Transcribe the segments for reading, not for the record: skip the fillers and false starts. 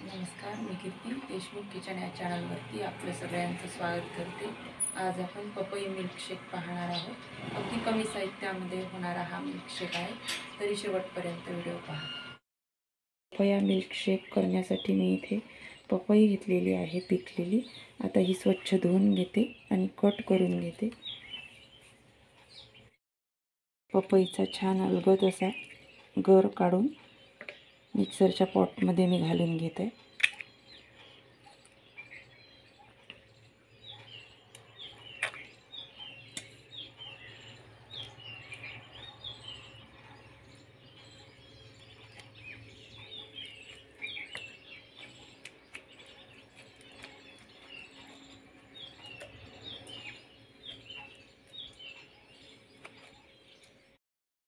नमस्कार, मी कीर्ती देशमुख किचन या चॅनलवरती आपलं सगळ्यांचं स्वागत करते। आज आपण पपई मिल्कशेक पाहणार आहोत। अगदी कमी साहित्यामध्ये होणारा हा मिल्कशेक आहे, तरी शेवटपर्यंत व्हिडिओ पहा। पपया मिल्कशेक करण्यासाठी मी इथे पपई घेतलेली आहे पिकलेली। आता ही स्वच्छ धुवून घेते आणि कट करून घेते। पपईचा छान अलगद असा गर काढून मिक्सरच्या पॉटमध्ये मी घालून घेते।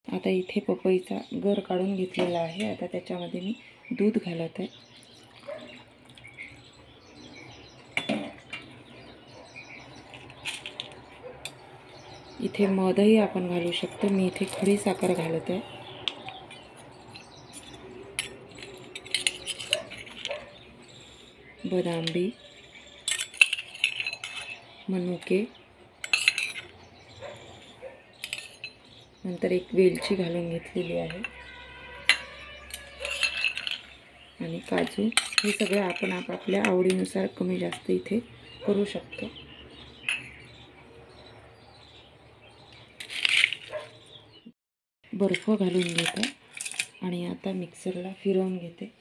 आता इथे पपईचा गर काढून घेतलेला आहे। आता त्याच्यामध्ये मी दूध घालत आहे। इथे मधही आपण घालू शकतो। मी इथे खडी साखर घालत आहे। बदाम, मनुके, नंतर एक वेलची घालून घेतलेली आहे आणि काजू। हे सगळं आपण आपापल्या आवडीनुसार कमी जास्त इथे करू शकतो। बर्फ घालून घेते आणि आता मिक्सरला फिरवून घेते।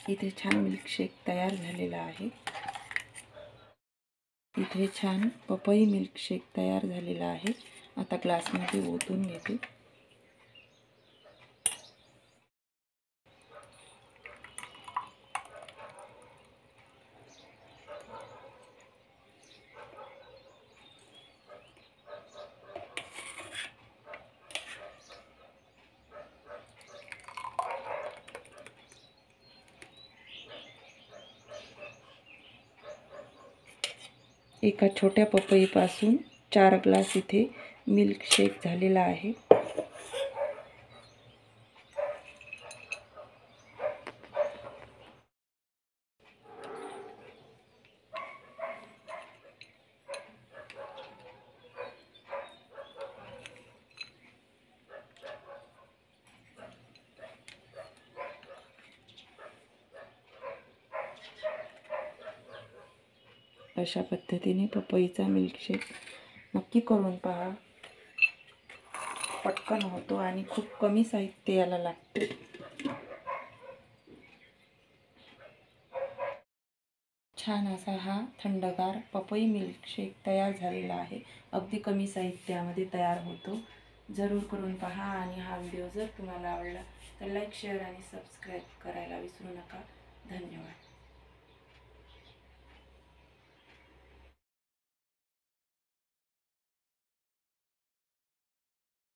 इथे छान मिल्कशेक तयार झालेला आहे। इथे छान पपई मिल्कशेक तयार झालेला आहे। आता ग्लासमध्ये ओतून घेते। एका छोट्या पपईपासून 4 ग्लास इथे मिल्कशेक झालेला आहे। अशा पद्धतीने पपईचा मिल्कशेक नक्की करून पहा। पटकन होतो आणि खूप कमी साहित्य याला लागते। छान असा हा थंडगार पपई मिल्कशेक तयार झालेला आहे। अगदी कमी साहित्यामध्ये तयार होतो। जरूर करून पहा आणि हा व्हिडिओ जर तुम्हाला आवडला तर लाईक, शेअर आणि सबस्क्राईब करायला विसरू नका। धन्यवाद।